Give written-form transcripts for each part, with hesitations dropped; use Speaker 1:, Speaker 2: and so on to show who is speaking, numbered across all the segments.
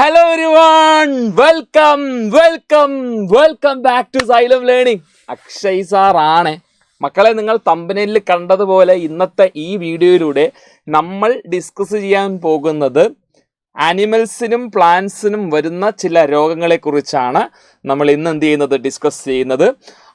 Speaker 1: Hello everyone, welcome back to Xylem Learning. Akshay sir ആണ് മക്കളെ. നിങ്ങൾ തമ്പനയിൽ കണ്ടതുപോലെ ഇന്നത്തെ ഈ വീഡിയോയിലൂടെ നമ്മൾ ഡിസ്കസ് ചെയ്യാൻ പോകുന്നത് ആനിമൽസിനും പ്ലാന്റ്സിനും വരുന്ന ചില രോഗങ്ങളെ കുറിച്ചാണ് നമ്മൾ ഇന്ന് എന്ത് ചെയ്യുന്നത്, ഡിസ്കസ് ചെയ്യുന്നത്.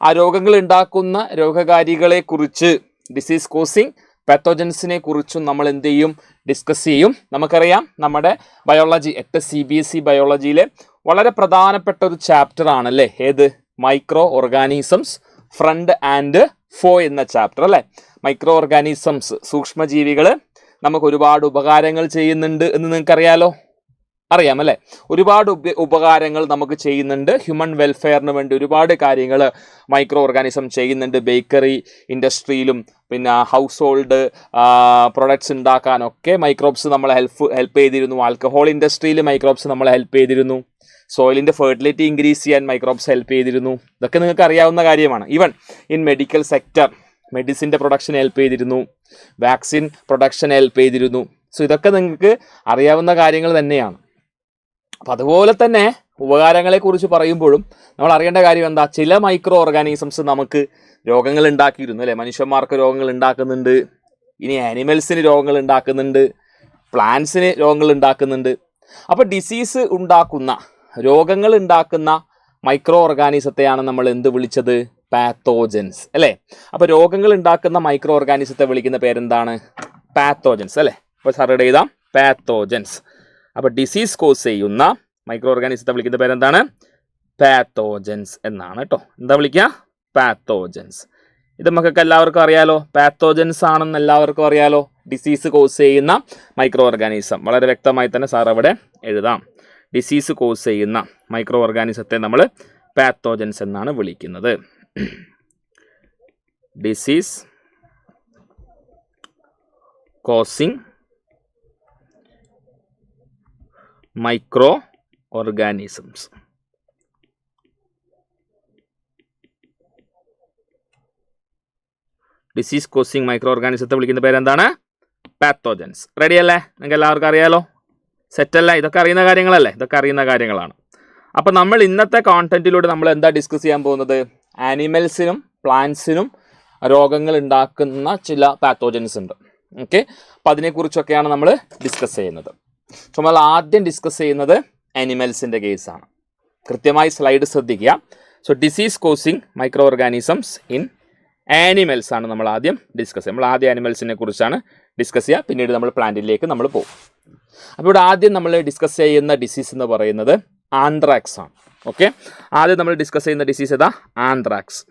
Speaker 1: ആ രോഗങ്ങൾ ഉണ്ടാക്കുന്ന രോഗകാരികളെ കുറിച്ച്, ഡിസീസ് കോസിങ് പാത്തോജൻസിനെ കുറിച്ചും നമ്മൾ എന്ത് ചെയ്യും, ഡിസ്കസ് ചെയ്യും. നമുക്കറിയാം നമ്മുടെ ബയോളജി 8 CBSE ബയോളജിയിലെ വളരെ പ്രധാനപ്പെട്ട ഒരു ചാപ്റ്റർ ആണല്ലേ ഏത്, മൈക്രോ ഓർഗാനിസംസ് ഫ്രണ്ട് ആൻഡ് ഫോ എന്ന ചാപ്റ്റർ അല്ലേ. മൈക്രോ ഓർഗാനിസംസ് സൂക്ഷ്മജീവികൾ നമുക്ക് ഒരുപാട് ഉപകാരങ്ങൾ ചെയ്യുന്നുണ്ട് എന്ന് നിങ്ങൾക്കറിയാലോ, അറിയാം അല്ലേ. ഒരുപാട് ഉപകാരങ്ങൾ നമുക്ക് ചെയ്യുന്നുണ്ട്. ഹ്യൂമൻ വെൽഫെയറിന് വേണ്ടി ഒരുപാട് കാര്യങ്ങൾ മൈക്രോ ഓർഗാനിസം ചെയ്യുന്നുണ്ട്. ബേക്കറി ഇൻഡസ്ട്രിയിലും പിന്നെ ഹൗസ് ഹോൾഡ് പ്രൊഡക്ട്സ് ഉണ്ടാക്കാനൊക്കെ മൈക്രോബ്സ് നമ്മളെ ഹെൽപ്പ് ചെയ്തിരുന്നു. ആൽക്കഹോൾ ഇൻഡസ്ട്രിയിൽ മൈക്രോബ്സ് നമ്മളെ ഹെൽപ്പ് ചെയ്തിരുന്നു. സോയിലിൻ്റെ ഫെർട്ടിലിറ്റി ഇൻക്രീസ് ചെയ്യാൻ മൈക്രോബ്സ് ഹെൽപ്പ് ചെയ്തിരുന്നു. ഇതൊക്കെ നിങ്ങൾക്ക് അറിയാവുന്ന കാര്യമാണ്. ഈവൻ ഇൻ മെഡിക്കൽ സെക്ടർ മെഡിസിൻ്റെ പ്രൊഡക്ഷൻ ഹെൽപ്പ് ചെയ്തിരുന്നു, വാക്സിൻ പ്രൊഡക്ഷൻ ഹെൽപ്പ് ചെയ്തിരുന്നു. സോ ഇതൊക്കെ നിങ്ങൾക്ക് അറിയാവുന്ന കാര്യങ്ങൾ തന്നെയാണ്. അപ്പം അതുപോലെ തന്നെ ഉപകാരങ്ങളെക്കുറിച്ച് പറയുമ്പോഴും നമ്മൾ അറിയേണ്ട കാര്യം എന്താ, ചില മൈക്രോ ഓർഗാനിസംസ് നമുക്ക് രോഗങ്ങൾ ഉണ്ടാക്കിയിരുന്നു അല്ലേ. മനുഷ്യന്മാർക്ക് രോഗങ്ങൾ ഉണ്ടാക്കുന്നുണ്ട്, ഇനി ആനിമൽസിന് രോഗങ്ങൾ ഉണ്ടാക്കുന്നുണ്ട്, പ്ലാന്റ്സിന് രോഗങ്ങൾ ഉണ്ടാക്കുന്നുണ്ട്. അപ്പോൾ ഡിസീസ് ഉണ്ടാക്കുന്ന, രോഗങ്ങൾ ഉണ്ടാക്കുന്ന മൈക്രോ ഓർഗാനിസത്തെയാണ് നമ്മൾ എന്ത് വിളിച്ചത്, പാത്തോജൻസ് അല്ലേ. അപ്പോൾ രോഗങ്ങൾ ഉണ്ടാക്കുന്ന മൈക്രോ ഓർഗാനിസത്തെ വിളിക്കുന്ന പേരെന്താണ്, പാത്തോജൻസ് അല്ലേ. അപ്പോൾ സാറോട് എഴുതാം പാത്തോജൻസ്. അപ്പോൾ ഡിസീസ് കോസ് ചെയ്യുന്ന മൈക്രോ ഓർഗാനിസത്തെ വിളിക്കുന്ന പേരെന്താണ്, പാത്തോജൻസ് എന്നാണ് കേട്ടോ. എന്താ വിളിക്കുക, പാത്തോജൻസ്. ഇത് നമുക്കൊക്കെ എല്ലാവർക്കും അറിയാലോ, പാത്തോജൻസ് ആണെന്ന് എല്ലാവർക്കും അറിയാലോ. ഡിസീസ് കോസ് ചെയ്യുന്ന മൈക്രോ ഓർഗാനിസം വളരെ വ്യക്തമായി തന്നെ സാർ അവിടെ എഴുതാം. ഡിസീസ് കോസ് ചെയ്യുന്ന മൈക്രോ ഓർഗാനിസത്തെ നമ്മൾ പാത്തോജൻസ് എന്നാണ് വിളിക്കുന്നത്. Disease causing microorganisms. Disease causing മൈക്രോ ഓർഗാനിസത്തെ വിളിക്കുന്ന പേരെന്താണ്, പാത്തോജൻസ്. റെഡി അല്ലേ, നിങ്ങൾക്ക് എല്ലാവർക്കും അറിയാലോ, സെറ്റല്ലേ. ഇതൊക്കെ അറിയുന്ന കാര്യങ്ങളല്ലേ, ഇതൊക്കെ അറിയുന്ന കാര്യങ്ങളാണ്. അപ്പോൾ നമ്മൾ ഇന്നത്തെ കോണ്ടന്റിലൂടെ നമ്മൾ എന്താ ഡിസ്കസ് ചെയ്യാൻ പോകുന്നത്, ആനിമൽസിനും പ്ലാന്റ്സിനും രോഗങ്ങൾ ഉണ്ടാക്കുന്ന ചില പാത്തോജൻസ് ഉണ്ട്. ഓക്കെ, അപ്പോൾ അതിനെക്കുറിച്ചൊക്കെയാണ് നമ്മൾ ഡിസ്കസ് ചെയ്യുന്നത്. സോ നമ്മൾ ആദ്യം ഡിസ്കസ് ചെയ്യുന്നത് ആനിമൽസിൻ്റെ കേസാണ്. കൃത്യമായി സ്ലൈഡ് ശ്രദ്ധിക്കുക. So disease causing micro organisms in animals ആണ് നമ്മൾ ആദ്യം ഡിസ്കസ് ചെയ്യുക. നമ്മൾ ആദ്യം ആനിമൽസിനെ കുറിച്ചാണ് ഡിസ്കസ് ചെയ്യുക, പിന്നീട് നമ്മൾ പ്ലാന്റിലേക്ക് നമ്മൾ പോകും. അപ്പോൾ ഇവിടെ ആദ്യം നമ്മൾ ഡിസ്കസ് ചെയ്യുന്ന ഡിസീസ് എന്ന് പറയുന്നത് ആന്ത്രാക്സ് ആണ്. ഓക്കെ, ആദ്യം നമ്മൾ ഡിസ്കസ് ചെയ്യുന്ന ഡിസീസ് ഏതാ, ആന്ത്രാക്സ്.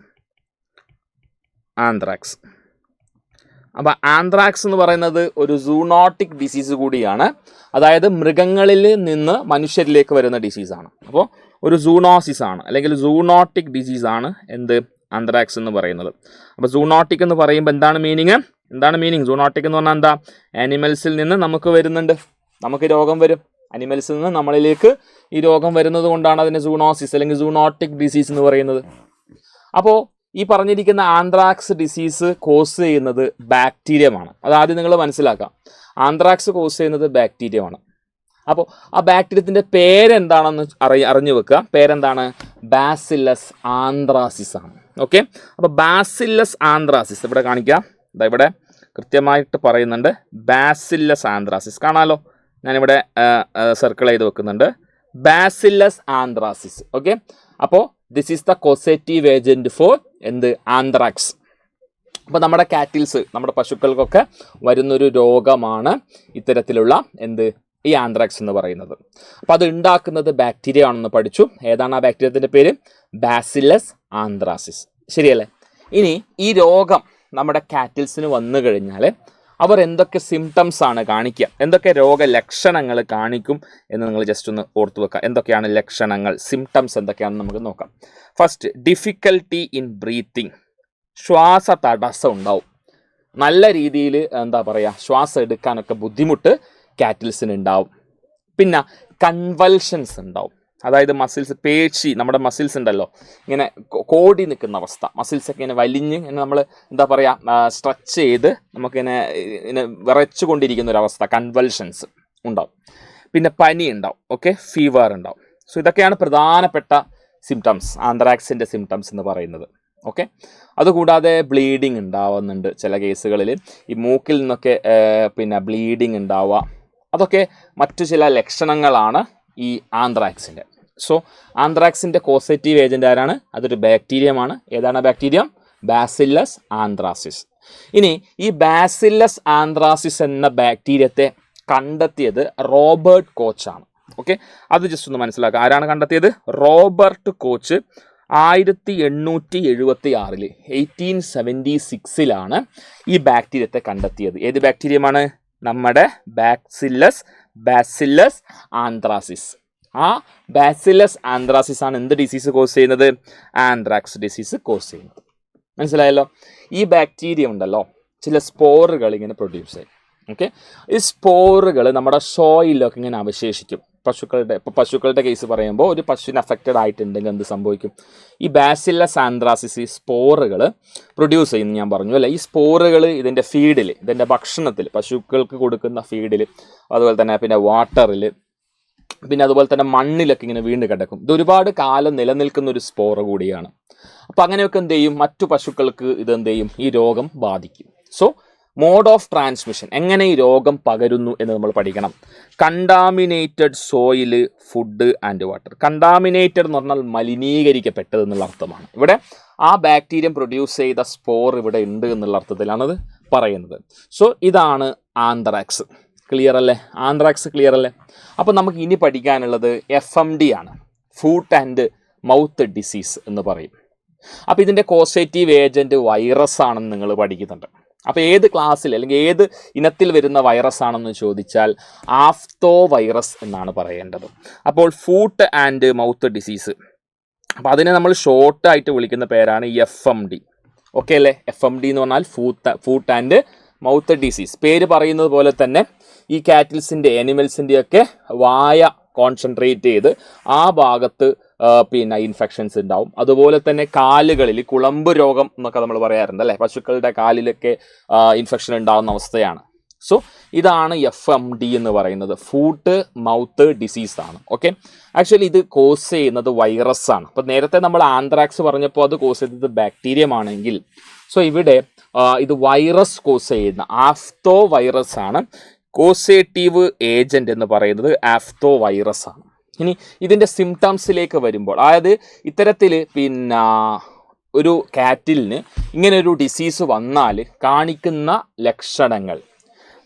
Speaker 1: അപ്പോൾ ആന്ത്രാക്സ് എന്ന് പറയുന്നത് ഒരു സൂണോട്ടിക് ഡിസീസ് കൂടിയാണ്. അതായത് മൃഗങ്ങളിൽ നിന്ന് മനുഷ്യരിലേക്ക് വരുന്ന ഡിസീസാണ്. അപ്പോൾ ഒരു സൂണോസിസ് ആണ്, അല്ലെങ്കിൽ സൂണോട്ടിക് ഡിസീസാണ് എന്ത്, ആന്ത്രാക്സ് എന്ന് പറയുന്നത്. അപ്പോൾ സൂണോട്ടിക് എന്ന് പറയുമ്പോൾ എന്താണ് മീനിങ്, സൂണോട്ടിക് എന്ന് പറഞ്ഞാൽ എന്താ, ആനിമൽസിൽ നിന്ന് നമുക്ക് വരുന്നുണ്ട്, നമുക്ക് രോഗം വരും. അനിമൽസിൽ നിന്ന് നമ്മളിലേക്ക് ഈ രോഗം വരുന്നത് കൊണ്ടാണ് അതിന് സൂണോസിസ് അല്ലെങ്കിൽ സൂണോട്ടിക് ഡിസീസ് എന്ന് പറയുന്നത്. അപ്പോൾ ഈ പറഞ്ഞിരിക്കുന്ന ആന്ത്രാക്സ് ഡിസീസ് കോസ് ചെയ്യുന്നത് ബാക്ടീരിയമാണ്. അതാദ്യം നിങ്ങൾ മനസ്സിലാക്കാം, ആന്ത്രാക്സ് കോസ് ചെയ്യുന്നത് ബാക്ടീരിയമാണ്. അപ്പോൾ ആ ബാക്ടീരിയത്തിൻ്റെ പേരെന്താണെന്ന് അറിഞ്ഞു വെക്കുക. പേരെന്താണ്, ബാസില്ലസ് ആന്ത്രാസിസ് ആണ്. ഓക്കെ, അപ്പോൾ ബാസില്ലസ് ആന്ത്രാസിസ് ഇവിടെ കാണിക്കാം. ഇവിടെ കൃത്യമായിട്ട് പറയുന്നുണ്ട് ബാസില്ലസ് ആന്ത്രാസിസ്, കാണാമല്ലോ, ഞാനിവിടെ സർക്കിൾ ചെയ്ത് വെക്കുന്നുണ്ട്, ബാസില്ലസ് ആന്ത്രാസിസ്. ഓക്കെ, അപ്പോൾ this is the causative agent for എന്ത്, ആന്ത്രാക്സ്. അപ്പോൾ നമ്മുടെ കാറ്റിൽസ്, നമ്മുടെ പശുക്കൾക്കൊക്കെ വരുന്നൊരു രോഗമാണ് ഇത്തരത്തിലുള്ള എന്ത്, ഈ ആന്ത്രാക്സ് എന്ന് പറയുന്നത്. അപ്പോൾ അത് ഉണ്ടാക്കുന്നത് ബാക്ടീരിയ ആണെന്ന് പഠിച്ചു. ഏതാണ് ആ ബാക്ടീരിയത്തിൻ്റെ പേര്, ബാസില്ലസ് ആന്ത്രാസിസ്. ശരിയല്ലേ. ഇനി ഈ രോഗം നമ്മുടെ കാറ്റിൽസിന് വന്നു കഴിഞ്ഞാൽ അവർ എന്തൊക്കെ സിംറ്റംസ് ആണ് കാണിക്കുക, എന്തൊക്കെ രോഗലക്ഷണങ്ങൾ കാണിക്കും എന്ന് നിങ്ങൾ ജസ്റ്റ് ഒന്ന് ഓർത്തു വെക്കുക. എന്തൊക്കെയാണ് ലക്ഷണങ്ങൾ, സിംറ്റംസ് എന്തൊക്കെയാണെന്ന് നമുക്ക് നോക്കാം. ഫസ്റ്റ്, ഡിഫിക്കൽട്ടി ഇൻ ബ്രീത്തിങ്, ശ്വാസ തടസ്സം ഉണ്ടാവും. നല്ല രീതിയിൽ എന്താ പറയുക, ശ്വാസം എടുക്കാനൊക്കെ ബുദ്ധിമുട്ട് കാറ്റിൽസിന് ഉണ്ടാവും. പിന്നെ കൺവൾഷൻസ് ഉണ്ടാവും. അതായത് മസിൽസ്, പേശി, നമ്മുടെ മസിൽസ് ഉണ്ടല്ലോ ഇങ്ങനെ കോടി നിൽക്കുന്ന അവസ്ഥ, മസിൽസൊക്കെ ഇങ്ങനെ വലിഞ്ഞ് ഇങ്ങനെ നമ്മൾ എന്താ പറയുക, സ്ട്രെച്ച് ചെയ്ത് നമുക്കിങ്ങനെ ഇങ്ങനെ വിറച്ചു കൊണ്ടിരിക്കുന്ന ഒരവസ്ഥ, കൺവൾഷൻസ് ഉണ്ടാവും. പിന്നെ പനി ഉണ്ടാവും, ഓക്കെ, ഫീവർ ഉണ്ടാവും. സോ ഇതൊക്കെയാണ് പ്രധാനപ്പെട്ട സിംറ്റംസ്, ആന്ത്രാക്സിൻ്റെ സിംറ്റംസ് എന്ന് പറയുന്നത്. ഓക്കെ, അതുകൂടാതെ ബ്ലീഡിങ് ഉണ്ടാവുന്നുണ്ട് ചില കേസുകളിൽ. ഈ മൂക്കിൽ നിന്നൊക്കെ പിന്നെ ബ്ലീഡിങ് ഉണ്ടാവുക, അതൊക്കെ മറ്റു ചില ലക്ഷണങ്ങളാണ് ഈ ആന്ത്രാക്സിൻ്റെ. സോ ആന്ത്രാക്സിൻ്റെ കോസേറ്റീവ് ഏജൻ്റ് ആരാണ്? അതൊരു ബാക്ടീരിയമാണ്. ഏതാണ് ബാക്ടീരിയം? Bacillus anthracis. ഇനി ഈ ബാസില്ലസ് ആന്ത്രാസിസ് എന്ന ബാക്ടീരിയത്തെ കണ്ടെത്തിയത് റോബർട്ട് കോച്ചാണ്. ഓക്കെ, അത് ജസ്റ്റ് ഒന്ന് മനസ്സിലാക്കുക. ആരാണ് കണ്ടെത്തിയത്? റോബർട്ട് കോച്ച് 1876 1876 ഈ ബാക്ടീരിയത്തെ കണ്ടെത്തിയത്. ഏത് ബാക്ടീരിയമാണ്? നമ്മുടെ ബാസില്ലസ് ആന്ത്രാസിസ്. ആ ബാസില്ലസ് ആന്ത്രാസിസ് ആണ് എന്ത് ഡിസീസ് കോസ് ചെയ്യുന്നത്? ആന്ത്രാക്സ് ഡിസീസ് കോസ് ചെയ്യുന്നത്. മനസ്സിലായല്ലോ? ഈ ബാക്ടീരിയ ഉണ്ടല്ലോ, ചില സ്പോറുകൾ ഇങ്ങനെ പ്രൊഡ്യൂസ് ചെയ്യും. ഓക്കെ, ഈ സ്പോറുകൾ നമ്മുടെ സോയിലൊക്കെ ഇങ്ങനെ അവശേഷിക്കും. പശുക്കളുടെ കേസ് പറയുമ്പോൾ ഒരു പശുവിന് അഫക്റ്റഡ് ആയിട്ടുണ്ടെങ്കിൽ എന്ത് സംഭവിക്കും? ഈ ബാസില്ലസ് ആന്ത്രാസിസ് ഈ സ്പോറുകൾ പ്രൊഡ്യൂസ് ചെയ്യുന്നു ഞാൻ പറഞ്ഞു അല്ലേ. ഈ സ്പോറുകൾ ഇതിൻ്റെ ഫീഡിൽ, ഇതിൻ്റെ ഭക്ഷണത്തിൽ, പശുക്കൾക്ക് കൊടുക്കുന്ന ഫീഡിൽ, അതുപോലെ തന്നെ പിന്നെ വാട്ടറിൽ, പിന്നെ അതുപോലെ തന്നെ മണ്ണിലൊക്കെ ഇങ്ങനെ വീണ് കിടക്കും. ഇത് ഒരുപാട് കാലം നിലനിൽക്കുന്ന ഒരു സ്പോറ് കൂടിയാണ്. അപ്പോൾ അങ്ങനെയൊക്കെ എന്ത് ചെയ്യും? മറ്റു പശുക്കൾക്ക് ഇത് എന്ത് ചെയ്യും? ഈ രോഗം ബാധിക്കും. സോ മോഡ് ഓഫ് ട്രാൻസ്മിഷൻ, എങ്ങനെ ഈ രോഗം പകരുന്നു എന്ന് നമ്മൾ പഠിക്കണം. Contaminated soil, food and water. Contaminated എന്ന് പറഞ്ഞാൽ മലിനീകരിക്കപ്പെട്ടത് എന്നുള്ള അർത്ഥമാണ്. ഇവിടെ ആ ബാക്ടീരിയം പ്രൊഡ്യൂസ് ചെയ്ത സ്പോർ ഇവിടെ ഉണ്ട് എന്നുള്ള അർത്ഥത്തിലാണത് പറയുന്നത്. സോ ഇതാണ് ആന്ത്രാക്സ്. ക്ലിയർ അല്ലേ? ആന്ത്രാക്സ് ക്ലിയർ അല്ലേ? അപ്പോൾ നമുക്ക് ഇനി പഠിക്കാനുള്ളത് FMD ആണ്, ഫുഡ് ആൻഡ് മൗത്ത് ഡിസീസ് എന്ന് പറയും. അപ്പോൾ ഇതിൻ്റെ കോസേറ്റീവ് ഏജൻറ്റ് വൈറസ് ആണെന്ന് നിങ്ങൾ പഠിക്കുന്നുണ്ട്. അപ്പോൾ ഏത് ക്ലാസ്സിൽ അല്ലെങ്കിൽ ഏത് ഇനത്തിൽ വരുന്ന വൈറസ് ആണെന്ന് ചോദിച്ചാൽ ആഫ്തോ വൈറസ് എന്നാണ് പറയേണ്ടത്. അപ്പോൾ ഫുഡ് ആൻഡ് മൗത്ത് ഡിസീസ്, അപ്പോൾ അതിനെ നമ്മൾ ഷോർട്ടായിട്ട് വിളിക്കുന്ന പേരാണ് FMD. ഓക്കെ അല്ലേ? FMD എന്ന് പറഞ്ഞാൽ ഫുഡ് ആൻഡ് മൗത്ത് ഡിസീസ്. പേര് പറയുന്നത് പോലെ തന്നെ ഈ കാറ്റിൽസിൻ്റെ, ആനിമൽസിൻ്റെയൊക്കെ വായ കോൺസെൻട്രേറ്റ് ചെയ്ത് ആ ഭാഗത്ത് പിന്നെ ഇൻഫെക്ഷൻസ് ഉണ്ടാവും. അതുപോലെ തന്നെ കാലുകളിൽ കുളമ്പ് രോഗം എന്നൊക്കെ നമ്മൾ പറയാറുണ്ട് അല്ലേ, പശുക്കളുടെ കാലിലൊക്കെ ഇൻഫെക്ഷൻ ഉണ്ടാകുന്ന അവസ്ഥയാണ്. സോ ഇതാണ് FMD എന്ന് പറയുന്നത്, ഫുഡ് മൗത്ത് ഡിസീസ് ആണ്. ഓക്കെ, ആക്ച്വലി ഇത് കോസ് ചെയ്യുന്നത് വൈറസ് ആണ്. അപ്പോൾ നേരത്തെ നമ്മൾ ആന്ത്രാക്സ് പറഞ്ഞപ്പോൾ അത് കോസ് ചെയ്തത് ബാക്ടീരിയം ആണെങ്കിൽ, സോ ഇവിടെ ഇത് വൈറസ് കോസ് ചെയ്യുന്ന ആഫ്തോ വൈറസ് ആണ്. കോസേറ്റീവ് ഏജന്റ് എന്ന് പറയുന്നത് ആഫ്തോ വൈറസ് ആണ്. ഇനി ഇതിൻ്റെ സിംറ്റംസിലേക്ക് വരുമ്പോൾ, അതായത് ഇത്തരത്തിൽ പിന്നെ ഒരു കാറ്റിലിന് ഇങ്ങനെ ഒരു ഡിസീസ് വന്നാൽ കാണിക്കുന്ന ലക്ഷണങ്ങൾ,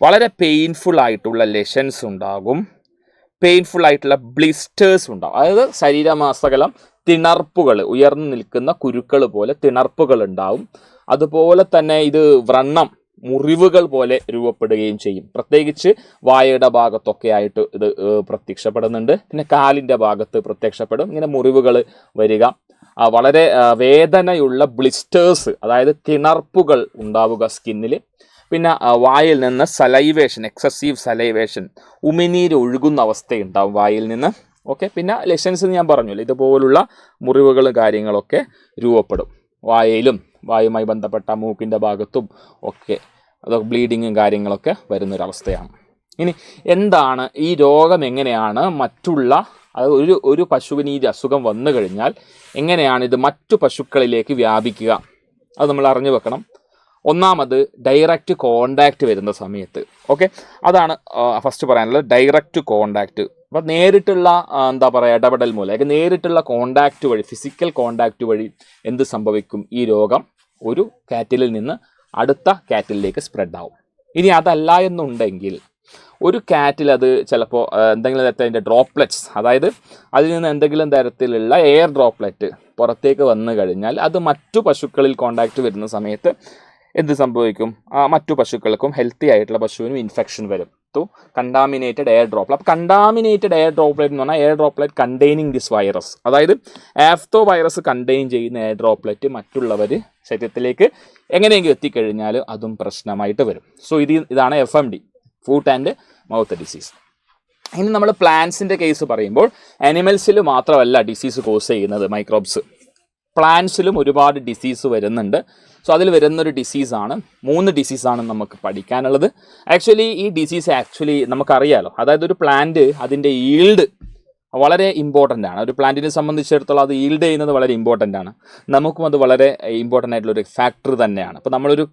Speaker 1: വളരെ പെയിൻഫുൾ ആയിട്ടുള്ള ലെഷൻസ് ഉണ്ടാകും, പെയിൻഫുൾ ആയിട്ടുള്ള ബ്ലിസ്റ്റേഴ്സ് ഉണ്ടാകും. അതായത് ശരീരമാസകലം തിണർപ്പുകൾ, ഉയർന്നു നിൽക്കുന്ന കുരുക്കൾ പോലെ തിണർപ്പുകൾ ഉണ്ടാവും. അതുപോലെ തന്നെ ഇത് വ്രണം, മുറിവുകൾ പോലെ രൂപപ്പെടുകയും ചെയ്യും. പ്രത്യേകിച്ച് വായയുടെ ഭാഗത്തൊക്കെ ആയിട്ട് ഇത് പ്രത്യക്ഷപ്പെടുന്നുണ്ട്. പിന്നെ കാലിൻ്റെ ഭാഗത്ത് പ്രത്യക്ഷപ്പെടും. ഇങ്ങനെ മുറിവുകൾ വരിക, വളരെ വേദനയുള്ള ബ്ലിസ്റ്റേഴ്സ്, അതായത് തിണർപ്പുകൾ ഉണ്ടാവുക സ്കിന്നിൽ. പിന്നെ വായിൽ നിന്ന് സലൈവേഷൻ, എക്സസീവ് സലൈവേഷൻ, ഉമിനീര് ഒഴുകുന്ന അവസ്ഥയുണ്ടാവും വായിൽ നിന്ന്. ഓക്കെ, പിന്നെ ലെഷൻസ് ഞാൻ പറഞ്ഞല്ലോ, ഇതുപോലുള്ള മുറിവുകളും കാര്യങ്ങളൊക്കെ രൂപപ്പെടും വായയിലും, വായുമായി ബന്ധപ്പെട്ട മൂക്കിൻ്റെ ഭാഗത്തും ഒക്കെ. അതൊക്കെ ബ്ലീഡിങ്ങും കാര്യങ്ങളൊക്കെ വരുന്നൊരവസ്ഥയാണ്. ഇനി എന്താണ് ഈ രോഗം, എങ്ങനെയാണ് മറ്റുള്ള, അത് ഒരു പശുവിന് ഈ അസുഖം വന്നു കഴിഞ്ഞാൽ എങ്ങനെയാണ് ഇത് മറ്റു പശുക്കളിലേക്ക് വ്യാപിക്കുക, അത് നമ്മൾ അറിഞ്ഞു വെക്കണം. ഒന്നാമത് ഡയറക്റ്റ് കോണ്ടാക്റ്റ് വരുന്ന സമയത്ത്. ഓക്കെ, അതാണ് ഫസ്റ്റ് പറയാനുള്ളത്, ഡയറക്റ്റ് കോണ്ടാക്റ്റ്. അപ്പം നേരിട്ടുള്ള എന്താ പറയുക ഇടപെടൽ മൂലം, അല്ലെങ്കിൽ നേരിട്ടുള്ള കോണ്ടാക്റ്റ് വഴി, ഫിസിക്കൽ കോണ്ടാക്റ്റ് വഴി എന്ത് സംഭവിക്കും? ഈ രോഗം ഒരു കാറ്റിലിൽ നിന്ന് അടുത്ത കാറ്റിലേക്ക് സ്പ്രെഡ് ആവും. ഇനി അതല്ല എന്നുണ്ടെങ്കിൽ ഒരു കാറ്റിൽ അത് ചിലപ്പോൾ എന്തെങ്കിലും തരത്തിൻ്റെ ഡ്രോപ്ലെറ്റ്സ്, അതായത് അതിൽ നിന്ന് എന്തെങ്കിലും തരത്തിലുള്ള എയർ ഡ്രോപ്ലെറ്റ് പുറത്തേക്ക് വന്നു കഴിഞ്ഞാൽ അത് മറ്റു പശുക്കളിൽ കോണ്ടാക്റ്റ് വരുന്ന സമയത്ത് എന്ത് സംഭവിക്കും? മറ്റു പശുക്കൾക്കും, ഹെൽത്തി ആയിട്ടുള്ള പശുവിനും ഇൻഫെക്ഷൻ വരും. Contaminated air droplet. അപ്പോൾ കണ്ടാമിനേറ്റഡ് എയർ ഡ്രോപ്ലെറ്റ് എന്ന് പറഞ്ഞാൽ air droplet containing this virus, അതായത് ആഫ്തോ വൈറസ് കണ്ടെയ്ൻ ചെയ്യുന്ന എയർ ഡ്രോപ്ലെറ്റ് മറ്റുള്ളവർ ശരീരത്തിലേക്ക് എങ്ങനെയെങ്കിലും എത്തിക്കഴിഞ്ഞാൽ അതും പ്രശ്നമായിട്ട് വരും. സോ ഇതാണ് FMD, food and mouth disease. ഇനി നമ്മൾ പ്ലാന്റ്സിൻ്റെ കേസ് പറയുമ്പോൾ ആനിമൽസിൽ മാത്രമല്ല ഡിസീസ് കോസ് ചെയ്യുന്നത് മൈക്രോബ്സ്. പ്ലാന്റ്സിലും ഒരുപാട് ഡിസീസ് വരുന്നുണ്ട്. സോ അതിൽ വരുന്നൊരു ഡിസീസാണ്, 3 ഡിസീസാണ് നമുക്ക് പഠിക്കാനുള്ളത്. ആക്ച്വലി ഈ ഡിസീസ് നമുക്കറിയാലോ, അതായത് ഒരു പ്ലാന്റ് അതിൻ്റെ ഈൽഡ് വളരെ ഇമ്പോർട്ടൻ്റ് ആണ്. ഒരു പ്ലാന്റിനെ സംബന്ധിച്ചിടത്തോളം അത് ഈൽഡ് ചെയ്യുന്നത് വളരെ ഇമ്പോർട്ടൻ്റ് ആണ്. നമുക്കും അത് വളരെ ഇമ്പോർട്ടൻ്റ് ആയിട്ടുള്ളൊരു ഫാക്ടർ തന്നെയാണ്. അപ്പോൾ നമ്മളൊരു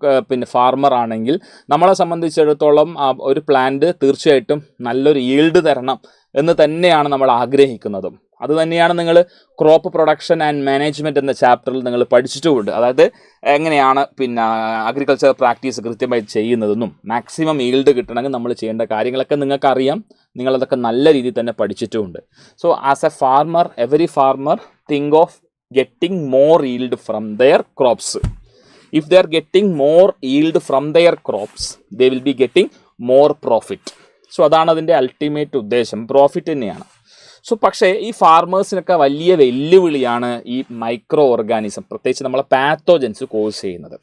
Speaker 1: ഫാർമർ ആണെങ്കിൽ നമ്മളെ സംബന്ധിച്ചിടത്തോളം ഒരു പ്ലാന്റ് തീർച്ചയായിട്ടും നല്ലൊരു ഈൽഡ് തരണം എന്ന് തന്നെയാണ് നമ്മൾ ആഗ്രഹിക്കുന്നതും. അത് തന്നെയാണ് നിങ്ങൾ ക്രോപ്പ് പ്രൊഡക്ഷൻ ആൻഡ് മാനേജ്മെൻറ്റ് എന്ന ചാപ്റ്ററിൽ നിങ്ങൾ പഠിച്ചിട്ടുമുണ്ട്. അതായത് എങ്ങനെയാണ് അഗ്രികൾച്ചർ പ്രാക്ടീസ് കൃത്യമായി ചെയ്യുന്നതെന്നും മാക്സിമം ഈൽഡ് കിട്ടണമെങ്കിൽ നമ്മൾ ചെയ്യേണ്ട കാര്യങ്ങളൊക്കെ നിങ്ങൾക്കറിയാം. നിങ്ങളതൊക്കെ നല്ല രീതിയിൽ തന്നെ പഠിച്ചിട്ടുമുണ്ട്. So as a farmer, every farmer think of getting more yield from their crops. If they are getting more yield from their crops, they will be getting more profit. So അതാണ് അതിൻ്റെ അൾട്ടിമേറ്റ് ഉദ്ദേശം, profit തന്നെയാണ്. So പക്ഷേ ഈ ഫാർമേഴ്സിനൊക്കെ വലിയ വെല്ലുവിളിയാണ് ഈ micro organism, പ്രത്യേകിച്ച് നമ്മളെ പാത്തോജൻസ് കോസ് ചെയ്യുന്നത്.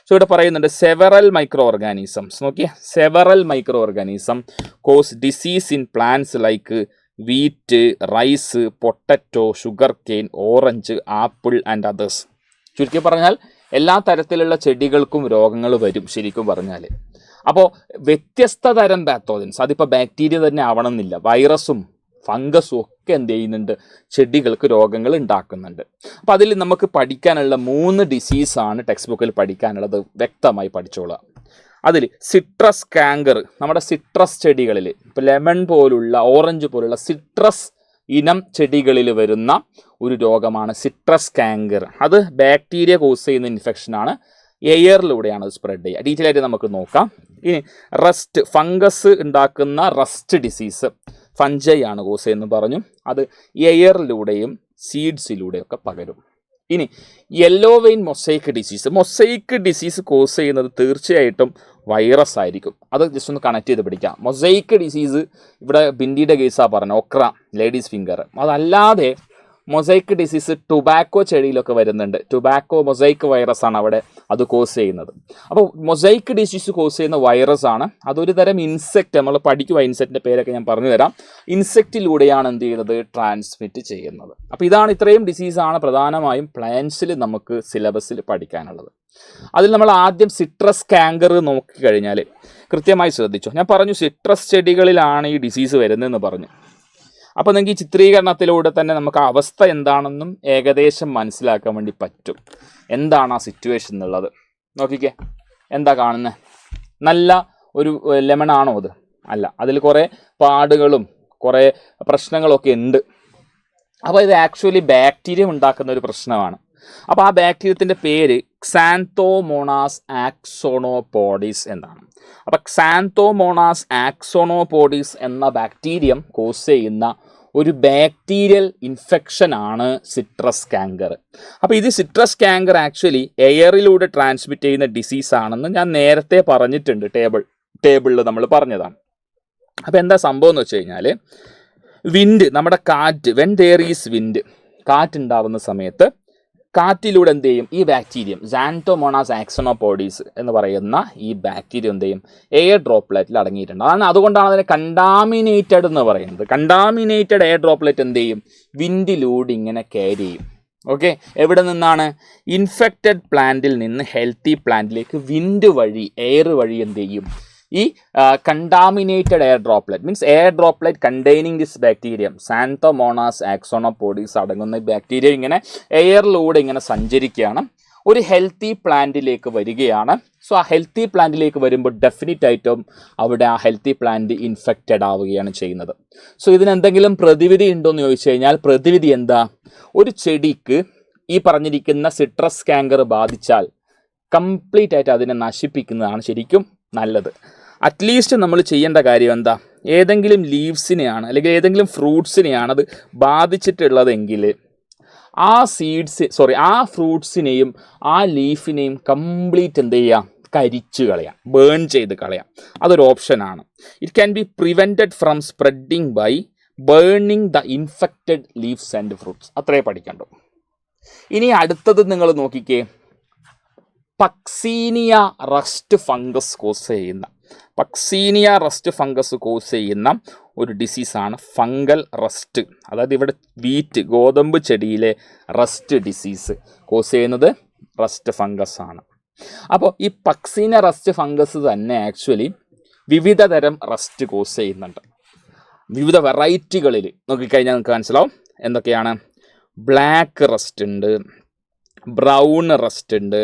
Speaker 1: സോ ഇവിടെ പറയുന്നുണ്ട് സെവറൽ മൈക്രോ ഓർഗാനിസംസ്. നോക്കിയേ, several micro organism cause disease in plants like wheat, rice, potato, sugar cane, orange, apple and others. ചുരുക്കി പറഞ്ഞാൽ എല്ലാ തരത്തിലുള്ള ചെടികൾക്കും രോഗങ്ങൾ വരും ശരിക്കും പറഞ്ഞാൽ. അപ്പോൾ വ്യത്യസ്ത തരം പാത്തോജൻസ്, അതിപ്പോൾ ബാക്ടീരിയ തന്നെ ആവണമെന്നില്ല, വൈറസും ഫംഗസും ഒക്കെ എന്ത് ചെയ്യുന്നുണ്ട്, ചെടികൾക്ക് രോഗങ്ങൾ ഉണ്ടാക്കുന്നുണ്ട്. അപ്പോൾ അതിൽ നമുക്ക് പഠിക്കാനുള്ള 3 ഡിസീസാണ് ടെക്സ്റ്റ് ബുക്കിൽ പഠിക്കാനുള്ളത്. വ്യക്തമായി പഠിച്ചോളുക. അതിൽ സിട്രസ് കാങ്കർ, നമ്മുടെ സിട്രസ് ചെടികളിൽ ഇപ്പോൾ ലെമൺ പോലുള്ള, ഓറഞ്ച് പോലുള്ള സിട്രസ് ഇനം ചെടികളിൽ വരുന്ന ഒരു രോഗമാണ് സിട്രസ് കാങ്കർ. അത് ബാക്ടീരിയ കോസ് ചെയ്യുന്ന ഇൻഫെക്ഷനാണ്. എയറിലൂടെയാണ് അത് സ്പ്രെഡ് ചെയ്യുക. ഡീറ്റെയിൽ ആയിട്ട് നമുക്ക് നോക്കാം. ഇനി റസ്റ്റ്, ഫംഗസ് ഉണ്ടാക്കുന്ന റസ്റ്റ് ഡിസീസ് ഫഞ്ചൈ ആണ് കോസ് ചെയ്യുന്നത് പറഞ്ഞു. അത് എയറിലൂടെയും സീഡ്സിലൂടെയൊക്കെ പകരും. ഇനി yellow vein mosaic disease cause ചെയ്യുന്നത് തീർച്ചയായിട്ടും വൈറസ് ആയിരിക്കും. അത് ജസ്റ്റ് ഒന്ന് കണക്ട് ചെയ്ത് പിടിക്കാം. മൊസൈക്ക് ഡിസീസ് ഇവിടെ ബിൻഡിയുടെ കേസാണ് പറഞ്ഞത്, ഒക്ര, ലേഡീസ് ഫിംഗർ. അതല്ലാതെ മൊസൈക്ക് ഡിസീസ് ടുബാക്കോ ചെടിയിലൊക്കെ വരുന്നുണ്ട്. ടുബാക്കോ മൊസൈക്ക് വൈറസ് ആണ് അവിടെ അത് കോസ് ചെയ്യുന്നത്. അപ്പോൾ മൊസൈക്ക് ഡിസീസ് കോസ് ചെയ്യുന്ന വൈറസ് ആണ്. അതൊരു തരം ഇൻസെക്റ്റ്, നമ്മൾ പഠിക്കുക, ഇൻസെക്റ്റിൻ്റെ പേരൊക്കെ ഞാൻ പറഞ്ഞു തരാം. ഇൻസെക്റ്റിലൂടെയാണ് എന്ത് ചെയ്യുന്നത്, ട്രാൻസ്മിറ്റ് ചെയ്യുന്നത്. അപ്പോൾ ഇത്രയും ഡിസീസാണ് പ്രധാനമായും പ്ലാന്റ്സിൽ നമുക്ക് സിലബസിൽ പഠിക്കാനുള്ളത്. അതിൽ നമ്മൾ ആദ്യം സിട്രസ് കാങ്കർ നോക്കിക്കഴിഞ്ഞാൽ കൃത്യമായി ശ്രദ്ധിച്ചു. ഞാൻ പറഞ്ഞു സിട്രസ് ചെടികളിലാണ് ഈ ഡിസീസ് വരുന്നതെന്ന് പറഞ്ഞു. അപ്പോൾ നിങ്ങൾക്ക് ഈ ചിത്രീകരണത്തിലൂടെ തന്നെ നമുക്ക് ആ അവസ്ഥ എന്താണെന്നും ഏകദേശം മനസ്സിലാക്കാൻ വേണ്ടി പറ്റും. എന്താണ് ആ സിറ്റുവേഷൻ എന്നുള്ളത് നോക്കിക്കേ. എന്താ കാണുന്നത്? നല്ല ഒരു ലെമൺ ആണോ അത്? അല്ല, അതിൽ കുറേ പാടുകളും കുറേ പ്രശ്നങ്ങളൊക്കെ ഉണ്ട്. അപ്പോൾ ഇത് ആക്ച്വലി ബാക്ടീരിയ ഉണ്ടാക്കുന്ന ഒരു പ്രശ്നമാണ്. അപ്പോൾ ആ ബാക്ടീരിയത്തിൻ്റെ പേര് ക്സാന്തോമോണാസ് ആക്സോണോപോഡിസ് എന്നാണ്. അപ്പോൾ ക്സാന്തോമോണാസ് ആക്സോണോപോഡിസ് എന്ന ബാക്ടീരിയം കോസ് ചെയ്യുന്ന ഒരു ബാക്ടീരിയൽ ഇൻഫെക്ഷനാണ് സിട്രസ് കാങ്കർ. അപ്പോൾ ഇത് സിട്രസ് കാങ്കർ ആക്ച്വലി എയറിലൂടെ ട്രാൻസ്മിറ്റ് ചെയ്യുന്ന ഡിസീസാണെന്ന് ഞാൻ നേരത്തെ പറഞ്ഞിട്ടുണ്ട്, ടേബിളിൽ നമ്മൾ പറഞ്ഞതാണ്. അപ്പോൾ എന്താ സംഭവം എന്ന് വെച്ച് കഴിഞ്ഞാൽ, വിൻഡ്, നമ്മുടെ കാറ്റ്, വെൻ ദെയർ ഈസ് വിൻഡ്, കാറ്റുണ്ടാവുന്ന സമയത്ത് കാറ്റിലൂടെ എന്ത് ചെയ്യും, ഈ ബാക്ടീരിയം സാന്തോമോണാസ് ആക്സോണോപോഡിസ് എന്ന് പറയുന്ന ഈ ബാക്ടീരിയ എന്ത് ചെയ്യും, എയർ ഡ്രോപ്ലെറ്റിൽ അടങ്ങിയിട്ടുണ്ട്. അതുകൊണ്ടാണ് അതിനെ കണ്ടാമിനേറ്റഡ് എന്ന് പറയുന്നത്. കണ്ടാമിനേറ്റഡ് എയർ ഡ്രോപ്ലെറ്റ് എന്ത് ചെയ്യും, വിൻഡിലൂടെ ഇങ്ങനെ ക്യാരി ചെയ്യും. ഓക്കെ, എവിടെ നിന്നാണ്? ഇൻഫെക്റ്റഡ് പ്ലാന്റിൽ നിന്ന് ഹെൽത്തി പ്ലാന്റിലേക്ക് വിൻഡ് വഴി, എയർ വഴി എന്ത് ചെയ്യും, ഈ contaminated air droplet means air droplet containing this bacterium Xanthomonas axonopodis അടങ്ങുന്ന ബാക്ടീരിയ ഇങ്ങനെ എയറിലൂടെ ഇങ്ങനെ സഞ്ചരിക്കുകയാണ്, ഒരു ഹെൽത്തി പ്ലാന്റിലേക്ക് വരികയാണ്. സോ ആ ഹെൽത്തി പ്ലാന്റിലേക്ക് വരുമ്പോൾ ഡെഫിനറ്റ് ആയിട്ടും അവിടെ ആ ഹെൽത്തി പ്ലാന്റ് ഇൻഫെക്റ്റഡ് ആവുകയാണ് ചെയ്യുന്നത്. സോ ഇതിനെന്തെങ്കിലും പ്രതിവിധി ഉണ്ടോ എന്ന് ചോദിച്ചു കഴിഞ്ഞാൽ പ്രതിവിധി എന്താ? ഒരു ചെടിക്ക് ഈ പറഞ്ഞിരിക്കുന്ന സിട്രസ് കാങ്കർ ബാധിച്ചാൽ കംപ്ലീറ്റ് ആയിട്ട് അതിനെ നശിപ്പിക്കുന്നതാണ് ശരിക്കും നല്ലത്. അറ്റ്ലീസ്റ്റ് നമ്മൾ ചെയ്യേണ്ട കാര്യം എന്താ? ഏതെങ്കിലും ലീവ്സിനെയാണ് അല്ലെങ്കിൽ ഏതെങ്കിലും ഫ്രൂട്ട്സിനെയാണ് അത് ബാധിച്ചിട്ടുള്ളതെങ്കിൽ ആ ഫ്രൂട്ട്സിനെയും ആ ലീഫിനെയും കംപ്ലീറ്റ് എന്ത് ചെയ്യുക, കരിച്ചു കളയാം, ബേൺ ചെയ്ത് കളയാം. അതൊരു ഓപ്ഷനാണ്. It can be prevented from spreading by burning the infected leaves and fruits. അത്രേ പഠിക്കണ്ടു. ഇനി അടുത്തത് നിങ്ങൾ നോക്കിക്കേ, പക്സീനിയ റസ്റ്റ് ഫംഗസ് കോസ് ചെയ്യുന്ന പക്സീനിയ റസ്റ്റ് ഫംഗസ് കോസ് ചെയ്യുന്ന ഒരു ഡിസീസാണ് ഫംഗൽ റസ്റ്റ്. അതായത് ഇവിടെ വീറ്റ് ഗോതമ്പ് ചെടിയിലെ റസ്റ്റ് ഡിസീസ് കോസ് ചെയ്യുന്നത് റസ്റ്റ് ഫംഗസ് ആണ്. അപ്പോൾ ഈ പക്സീനിയ റസ്റ്റ് ഫംഗസ് തന്നെ ആക്ച്വലി വിവിധ തരം റസ്റ്റ് കോസ് ചെയ്യുന്നുണ്ട്. വിവിധ വെറൈറ്റികളിൽ നോക്കിക്കഴിഞ്ഞാൽ നിങ്ങൾക്ക് മനസ്സിലാവും എന്തൊക്കെയാണ്. ബ്ലാക്ക് റസ്റ്റ് ഉണ്ട്, ബ്രൗൺ റസ്റ്റ് ഉണ്ട്,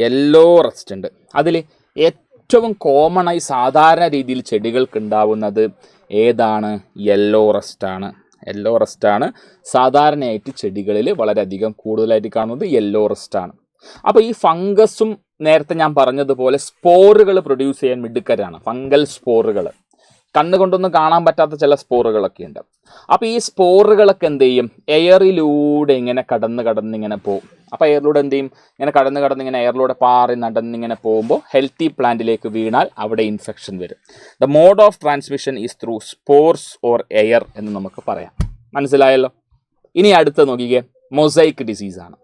Speaker 1: യെല്ലോ റസ്റ്റ് ഉണ്ട്. അതിൽ ഏറ്റവും കോമണായി സാധാരണ രീതിയിൽ ചെടികൾക്ക് ഉണ്ടാവുന്നത് ഏതാണ്? യെല്ലോ റസ്റ്റാണ്. യെല്ലോ റസ്റ്റാണ് സാധാരണയായിട്ട് ചെടികളിൽ വളരെയധികം കൂടുതലായിട്ട് കാണുന്നത് യെല്ലോ റസ്റ്റാണ്. അപ്പോൾ ഈ ഫംഗസും നേരത്തെ ഞാൻ പറഞ്ഞതുപോലെ സ്പോറുകൾ പ്രൊഡ്യൂസ് ചെയ്യാൻ മിടുക്കരാണ്. ഫംഗൽ സ്പോറുകൾ കണ്ണുകൊണ്ടൊന്നും കാണാൻ പറ്റാത്ത ചില സ്പോറുകളൊക്കെ ഉണ്ട്. അപ്പോൾ ഈ സ്പോറുകളൊക്കെ എന്ത് ചെയ്യും? എയറിലൂടെ ഇങ്ങനെ കടന്നിങ്ങനെ പോകും. അപ്പോൾ എയറിലൂടെ എന്ത് ചെയ്യും? ഇങ്ങനെ കടന്നിങ്ങനെ എയറിലൂടെ പാറി നടന്നിങ്ങനെ പോകുമ്പോൾ ഹെൽത്തി പ്ലാന്റിലേക്ക് വീണാൽ അവിടെ ഇൻഫെക്ഷൻ വരും. The mode of transmission is through spores or air എന്ന് നമുക്ക് പറയാം. മനസ്സിലായല്ലോ? ഇനി അടുത്ത് നോക്കിക്കേ, മൊസൈക്ക് ഡിസീസാണ്.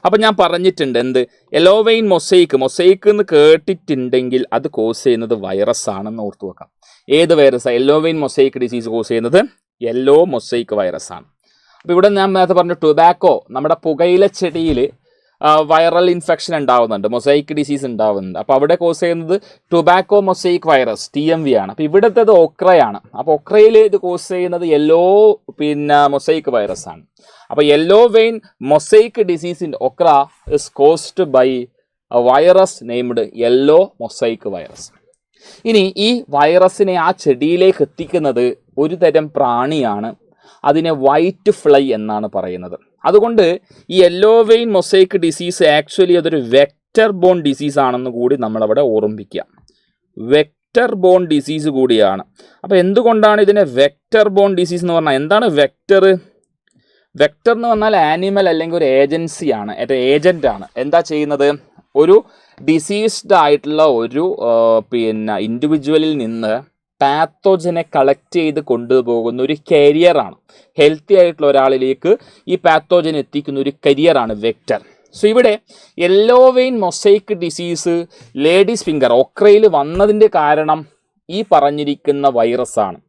Speaker 1: അപ്പം ഞാൻ പറഞ്ഞിട്ടുണ്ട് എന്ത്, യെല്ലോവെയിൻ മൊസൈക്ക് എന്ന് കേട്ടിട്ടുണ്ടെങ്കിൽ അത് കോസ് ചെയ്യുന്നത് വൈറസ് ആണെന്ന് ഓർത്തു വെക്കാം. ഏത് വൈറസാണ്? യെല്ലോവെയിൻ മൊസൈക്ക് ഡിസീസ് കോസ് ചെയ്യുന്നത് യെല്ലോ മൊസൈക്ക് വൈറസ് ആണ്. അപ്പോൾ ഇവിടെ ഞാൻ നേരത്തെ പറഞ്ഞു ടൊബാക്കോ, നമ്മുടെ പുകയില ചെടിയിൽ വൈറൽ ഇൻഫെക്ഷൻ ഉണ്ടാവുന്നുണ്ട്, മൊസൈക്ക് ഡിസീസ് ഉണ്ടാവുന്നുണ്ട്. അപ്പോൾ അവിടെ കോസ് ചെയ്യുന്നത് ടൊബാക്കോ മൊസൈക്ക് വൈറസ് TMV ആണ്. അപ്പോൾ ഇവിടുത്തേത് ഒക്രയാണ്. അപ്പോൾ ഒക്രയിൽ ഇത് കോസ് ചെയ്യുന്നത് യെല്ലോ മൊസൈക്ക് വൈറസ് ആണ്. അപ്പോൾ yellow vein mosaic disease in okra is caused by a virus named yellow mosaic virus. ഇനി ഈ വൈറസിനെ ആ ചെടിയിലേക്ക് എത്തിക്കുന്നത് ഒരു തരം പ്രാണിയാണ്. അതിനെ വൈറ്റ് ഫ്ലൈ എന്നാണ് പറയുന്നത്. അതുകൊണ്ട് ഈ yellow vein mosaic disease actually അതൊരു വെക്റ്റർ ബോൺ ഡിസീസ് ആണെന്ന് കൂടി നമ്മളവിടെ ഓർമ്മിക്കുക. വെക്റ്റർ ബോൺ ഡിസീസ് കൂടിയാണ്. അപ്പോൾ എന്തുകൊണ്ടാണ് ഇതിനെ വെക്റ്റർ ബോൺ ഡിസീസ് എന്ന് പറഞ്ഞാൽ? എന്താണ് വെക്റ്റർ? വെക്റ്റർ എന്ന് പറഞ്ഞാൽ ആനിമൽ അല്ലെങ്കിൽ ഒരു ഏജൻസിയാണ്, ഏജൻ്റാണ്. എന്താ ചെയ്യുന്നത്? ഒരു ഡിസീസ്ഡ് ആയിട്ടുള്ള ഒരു ഇൻഡിവിജ്വലിൽ നിന്ന് പാത്തോജനെ കളക്ട് ചെയ്ത് കൊണ്ടുപോകുന്ന ഒരു കരിയറാണ്. ഹെൽത്തി ആയിട്ടുള്ള ഒരാളിലേക്ക് ഈ പാത്തോജൻ എത്തിക്കുന്ന ഒരു കരിയറാണ് വെക്റ്റർ. സോ ഇവിടെ yellow vein mosaic disease ladies finger ഒക്രയിൽ വന്നതിൻ്റെ കാരണം ഈ പറഞ്ഞിരിക്കുന്ന വൈറസാണ്.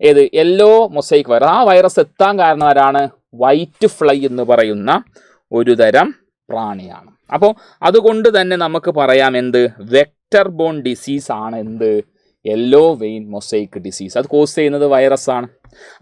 Speaker 1: ഏത്? Yellow mosaic virus. ആ വൈറസ് എത്താൻ കാരണം ആരാണ്? വൈറ്റ് ഫ്ലൈ എന്ന് പറയുന്ന ഒരു തരം പ്രാണിയാണ്. അപ്പോൾ അതുകൊണ്ട് തന്നെ നമുക്ക് പറയാം എന്ത്, വെക്റ്റർ ബോൺ ഡിസീസ് ആണ് എന്ത്, യെല്ലോ വെയിൻ മൊസൈക്ക് ഡിസീസ്. അത് കോസ് ചെയ്യുന്നത് വൈറസാണ്.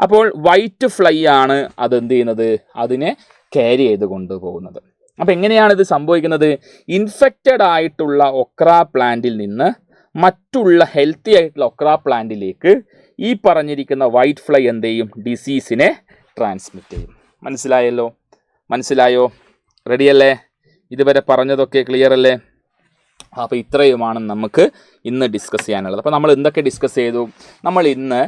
Speaker 1: അപ്പോൾ വൈറ്റ് ഫ്ലൈ ആണ് അതെന്ത് ചെയ്യുന്നത്, അതിനെ ക്യാരി ചെയ്ത് കൊണ്ടുപോകുന്നത്. അപ്പോൾ എങ്ങനെയാണ് ഇത് സംഭവിക്കുന്നത്? ഇൻഫെക്റ്റഡ് ആയിട്ടുള്ള ഒക്ര പ്ലാന്റിൽ നിന്ന് മറ്റുള്ള ഹെൽത്തി ആയിട്ടുള്ള ഒക്ര പ്ലാന്റിലേക്ക് ഈ പറഞ്ഞിരിക്കുന്ന വൈറ്റ് ഫ്ലൈ എന്ത് ചെയ്യും? ഡിസീസിനെ ട്രാൻസ്മിറ്റ് ചെയ്യും. മനസ്സിലായോ? റെഡിയല്ലേ? ഇതുവരെ പറഞ്ഞതൊക്കെ ക്ലിയർ അല്ലേ? അപ്പോൾ ഇത്രയുമാണ് നമുക്ക് ഇന്ന് ഡിസ്കസ് ചെയ്യാനുള്ളത്. അപ്പോൾ നമ്മൾ എന്തൊക്കെ ഡിസ്കസ് ചെയ്തു? നമ്മൾ ഇന്ന്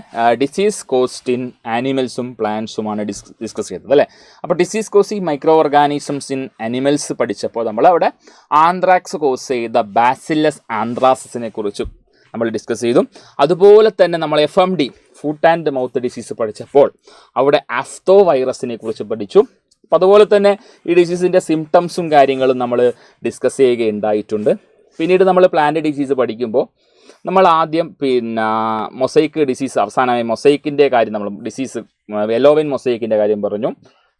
Speaker 1: ഡിസീസ് കോസ്റ്റ് ഇൻ ആനിമൽസും പ്ലാന്റ്സുമാണ് ഡിസ്കസ് ചെയ്തത് അല്ലേ? അപ്പോൾ disease cost in micro organisms in animals പഠിച്ചപ്പോൾ നമ്മൾ അവിടെ ആന്ത്രാക്സ് കോസ് ചെയ്ത ബാസില്ലസ് ആന്ത്രാസിസിനെ കുറിച്ചും നമ്മൾ ഡിസ്കസ് ചെയ്തു. അതുപോലെ തന്നെ നമ്മൾ FMD food and mouth disease പഠിച്ചപ്പോൾ അവിടെ ആഫ്തോ വൈറസിനെ കുറിച്ച് പഠിച്ചു. അപ്പോൾ അതുപോലെ തന്നെ ഈ ഡിസീസിൻ്റെ സിംറ്റംസും കാര്യങ്ങളും നമ്മൾ ഡിസ്കസ് ചെയ്യുകയുണ്ടായിട്ടുണ്ട്. പിന്നീട് നമ്മൾ പ്ലാന്റ് ഡിസീസ് പഠിക്കുമ്പോൾ നമ്മൾ ആദ്യം മൊസൈക്ക് ഡിസീസ്, അവസാനമായി മൊസൈക്കിൻ്റെ കാര്യം നമ്മൾ ഡിസീസ് യെല്ലോ വെയിൻ മൊസൈക്കിൻ്റെ കാര്യം പറഞ്ഞു.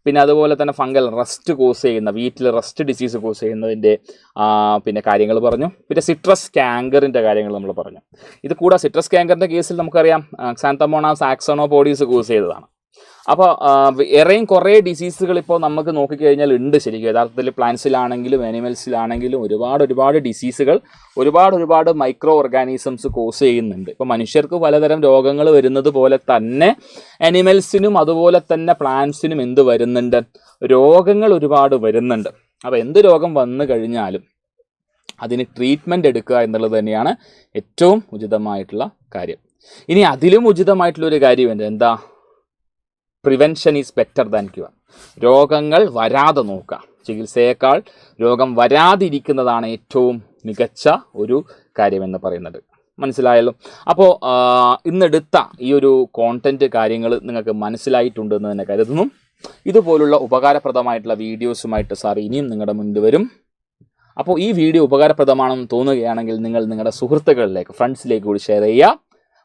Speaker 1: പിന്നെ അതുപോലെ തന്നെ ഫംഗൽ റസ്റ്റ് കോസ് ചെയ്യുന്ന വീട്ടിൽ റസ്റ്റ് ഡിസീസ് കോസ് ചെയ്യുന്നതിൻ്റെ കാര്യങ്ങൾ പറഞ്ഞു. പിന്നെ സിട്രസ് കാങ്കറിൻ്റെ കാര്യങ്ങൾ നമ്മൾ പറഞ്ഞു. ഇത് കൂടാതെ സിട്രസ് കാങ്കറിൻ്റെ കേസിൽ നമുക്കറിയാം ക്സാന്തമോണാസ് ആക്സോണോപോഡീസ് കോസ് ചെയ്തതാണ്. അപ്പോൾ ഏറെയും കുറേ ഡിസീസുകൾ ഇപ്പോൾ നമുക്ക് നോക്കിക്കഴിഞ്ഞാൽ ഉണ്ട് ശരിക്കും. യഥാർത്ഥത്തിൽ പ്ലാന്റ്സിലാണെങ്കിലും ആനിമൽസിലാണെങ്കിലും ഒരുപാട് ഡിസീസുകൾ ഒരുപാട് മൈക്രോ ഓർഗാനിസംസ് കോസ് ചെയ്യുന്നുണ്ട്. ഇപ്പോൾ മനുഷ്യർക്ക് പലതരം രോഗങ്ങൾ വരുന്നത് പോലെ തന്നെ ആനിമൽസിനും അതുപോലെ തന്നെ പ്ലാന്റ്സിനും എന്ത് വരുന്നുണ്ട്? രോഗങ്ങൾ ഒരുപാട് വരുന്നുണ്ട്. അപ്പോൾ എന്ത് രോഗം വന്നു കഴിഞ്ഞാലും അതിന് ട്രീറ്റ്മെൻറ്റ് എടുക്കുക എന്നുള്ളത് തന്നെയാണ് ഏറ്റവും ഉചിതമായിട്ടുള്ള കാര്യം. ഇനി അതിലും ഉചിതമായിട്ടുള്ളൊരു കാര്യം എന്താ? Prevention is better than cure. രോഗങ്ങൾ വരാതെ നോക്കുക. ചികിത്സയേക്കാൾ രോഗം വരാതിരിക്കുന്നതാണ് ഏറ്റവും മികച്ച ഒരു കാര്യമെന്ന് പറയുന്നത്. മനസ്സിലായല്ലോ? അപ്പോൾ ഇന്നെടുത്ത ഈ ഒരു കോണ്ടൻറ്റ് കാര്യങ്ങൾ നിങ്ങൾക്ക് മനസ്സിലായിട്ടുണ്ടെന്ന് തന്നെ കരുതുന്നു. ഇതുപോലുള്ള ഉപകാരപ്രദമായിട്ടുള്ള വീഡിയോസുമായിട്ട് സാർ ഇനിയും നിങ്ങളുടെ മുന്നിൽ വരും. അപ്പോൾ ഈ വീഡിയോ ഉപകാരപ്രദമാണെന്ന് തോന്നുകയാണെങ്കിൽ നിങ്ങൾ നിങ്ങളുടെ സുഹൃത്തുക്കളിലേക്ക്, ഫ്രണ്ട്സിലേക്ക് കൂടി ഷെയർ ചെയ്യുക.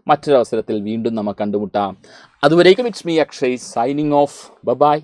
Speaker 1: മറ്റൊരവസരത്തിൽ വീണ്ടും നമുക്ക് കണ്ടുമുട്ടാം. അതുവരേക്കും it's me Akshay signing off. By.